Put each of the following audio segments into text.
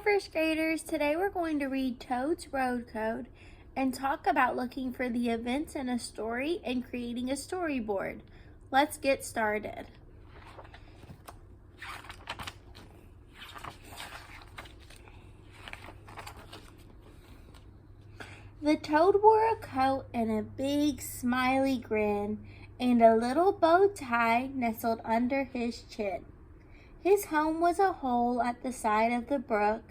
first graders, today we're going to read Toad's Road Code and talk about looking for the events in a story and creating a storyboard. Let's get started. The Toad wore a coat and a big smiley grin, and a little bow tie nestled under his chin. His home was a hole at the side of the brook.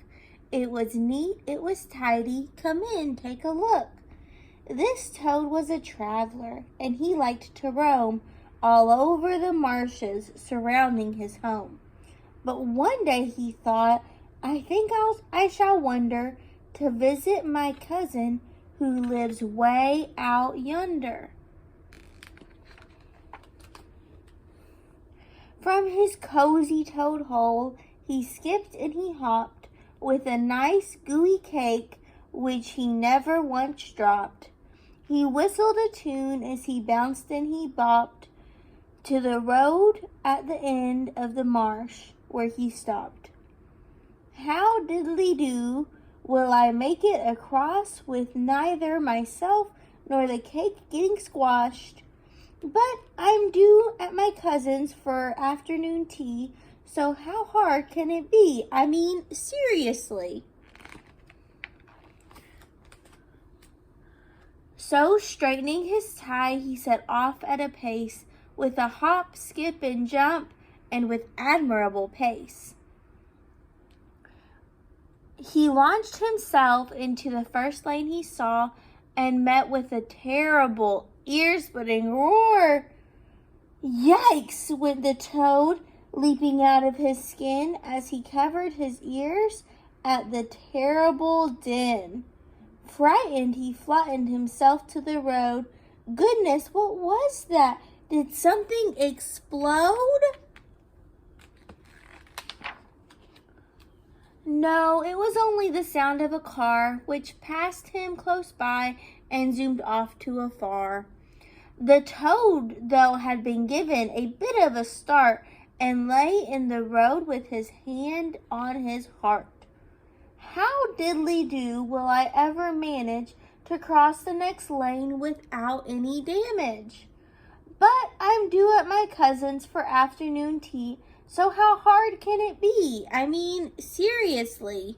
It was neat, it was tidy. Come in, take a look. This Toad was a traveler, and he liked to roam all over the marshes surrounding his home. But one day he thought, I think I shall wander to visit my cousin who lives way out yonder. From his cozy toad hole, he skipped and he hopped with a nice gooey cake which he never once dropped. He whistled a tune as he bounced and he bopped to the road at the end of the marsh where he stopped. How diddly-do will I make it across with neither myself nor the cake getting squashed? But I'm due at my cousin's for afternoon tea, so how hard can it be? I mean, seriously. So, straightening his tie, he set off at a pace, with a hop, skip, and jump, and with admirable pace. He launched himself into the first lane he saw, and met with a terrible ear-splitting roar. Yikes, went the Toad, leaping out of his skin as he covered his ears at the terrible din. Frightened, he flattened himself to the road. Goodness, what was that? Did something explode? No, it was only the sound of a car, which passed him close by and zoomed off to afar. The Toad, though, had been given a bit of a start and lay in the road with his hand on his heart. How diddly-do will I ever manage to cross the next lane without any damage? But I'm due at my cousin's for afternoon tea, so how hard can it be? I mean, seriously.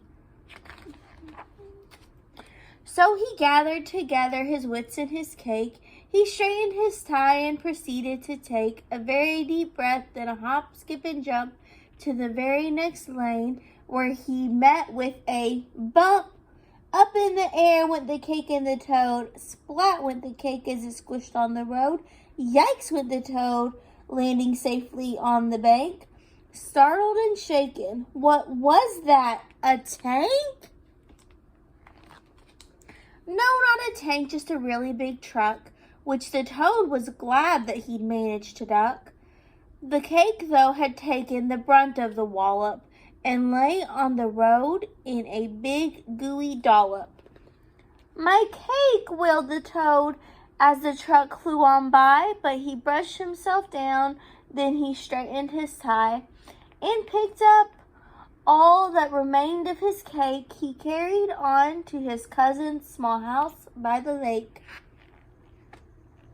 So he gathered together his wits and his cake. He straightened his tie and proceeded to take a very deep breath, then a hop, skip, and jump to the very next lane, where he met with a bump. Up in the air went the cake and the Toad. Splat went the cake as it squished on the road. Yikes went the Toad, landing safely on the bank. Startled and shaken, what was that? A tank? No, not a tank, just a really big truck, which the Toad was glad that he'd managed to duck. The cake, though, had taken the brunt of the wallop and lay on the road in a big gooey dollop. My cake, wailed the Toad as the truck flew on by, but he brushed himself down, then he straightened his tie and picked up all that remained of his cake. He carried on to his cousin's small house by the lake.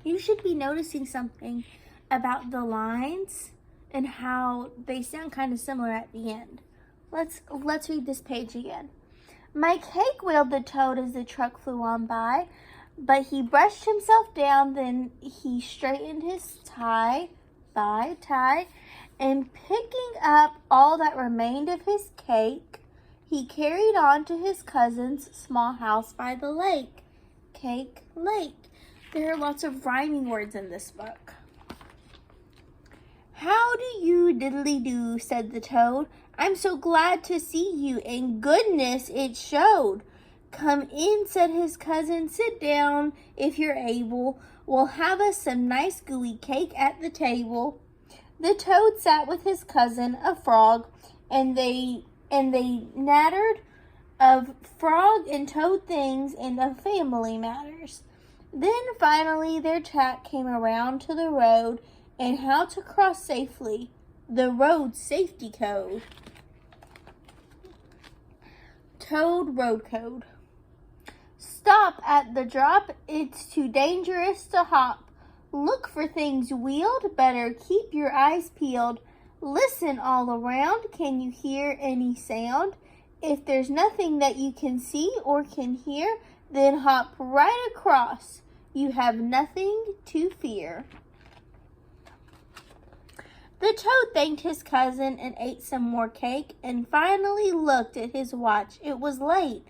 You should be noticing something about the lines and how they sound kind of similar at the end. Let's read this page again. My cake, wailed the Toad as the truck flew on by, but he brushed himself down, then he straightened his tie, and picking up all that remained of his cake, he carried on to his cousin's small house by the lake. Cake, lake. There are lots of rhyming words in this book. How do you diddly-do, said the Toad. I'm so glad to see you, and goodness, it showed. Come in, said his cousin. Sit down, if you're able. We'll have us some nice gooey cake at the table. The Toad sat with his cousin, a frog, and they nattered of frog and toad things and of family matters. Then finally their chat came around to the road and how to cross safely, the road safety code. Toad Road Code. Stop at the drop, it's too dangerous to hop. Look for things wheeled, better keep your eyes peeled. Listen all around, can you hear any sound? If there's nothing that you can see or can hear, then hop right across. You have nothing to fear. The toad thanked his cousin and ate some more cake and finally looked at his watch. It was late.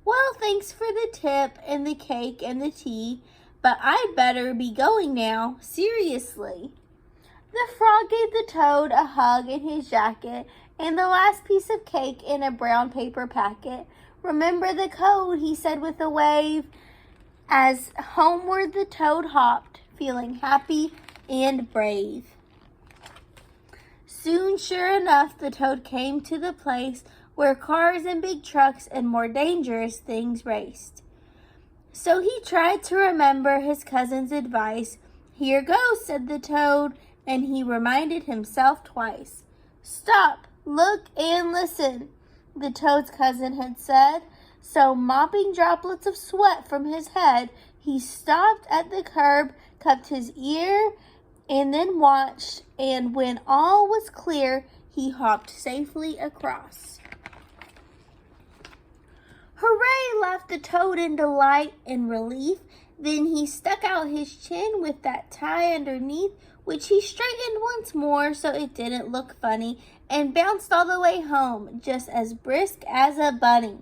Well, thanks for the tip and the cake and the tea, but I'd better be going now, seriously. The frog gave the toad a hug in his jacket and the last piece of cake in a brown paper packet. Remember the code, he said with a wave, as homeward the toad hopped, feeling happy and brave. Soon, sure enough, the toad came to the place where cars and big trucks and more dangerous things raced. So he tried to remember his cousin's advice. Here goes, said the toad, and he reminded himself twice. Stop, look, and listen, the toad's cousin had said. So mopping droplets of sweat from his head, he stopped at the curb, cupped his ear, and then watched, and when all was clear, he hopped safely across. Hooray, laughed the toad in delight and relief. Then he stuck out his chin with that tie underneath, which he straightened once more so it didn't look funny, and bounced all the way home, just as brisk as a bunny.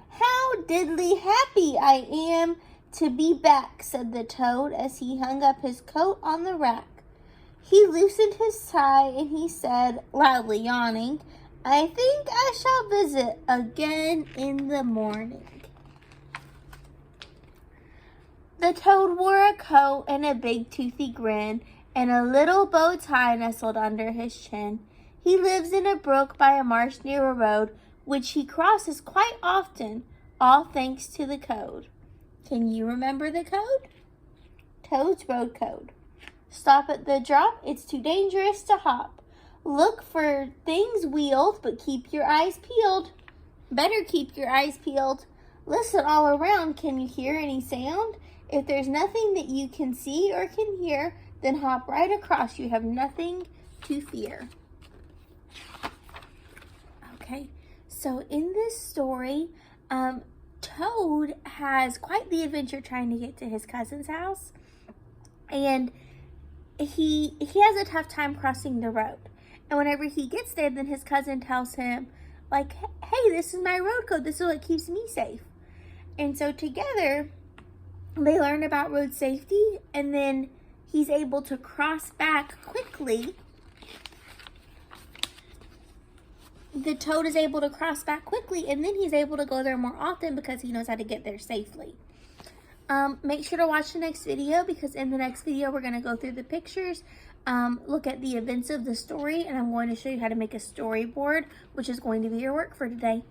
How diddly happy I am to be back, said the toad as he hung up his coat on the rack. He loosened his tie and he said, loudly yawning, I think I shall visit again in the morning. The toad wore a coat and a big toothy grin, and a little bow tie nestled under his chin. He lives in a brook by a marsh near a road, which he crosses quite often, all thanks to the code. Can you remember the code? Toad's Road Code. Stop at the drop, it's too dangerous to hop. Look for things wheeled, but keep your eyes peeled. Better keep your eyes peeled. Listen all around, can you hear any sound? If there's nothing that you can see or can hear, then hop right across. You have nothing to fear. Okay, so in this story, Toad has quite the adventure trying to get to his cousin's house. And he has a tough time crossing the road. And whenever he gets there, then his cousin tells him, like, hey, this is my road code. This is what keeps me safe. And so together, they learn about road safety, and then he's able to cross back quickly. The toad is able to cross back quickly, and then he's able to go there more often because he knows how to get there safely. Make sure to watch the next video, because in the next video we're going to go through the pictures, look at the events of the story, and I'm going to show you how to make a storyboard, which is going to be your work for today.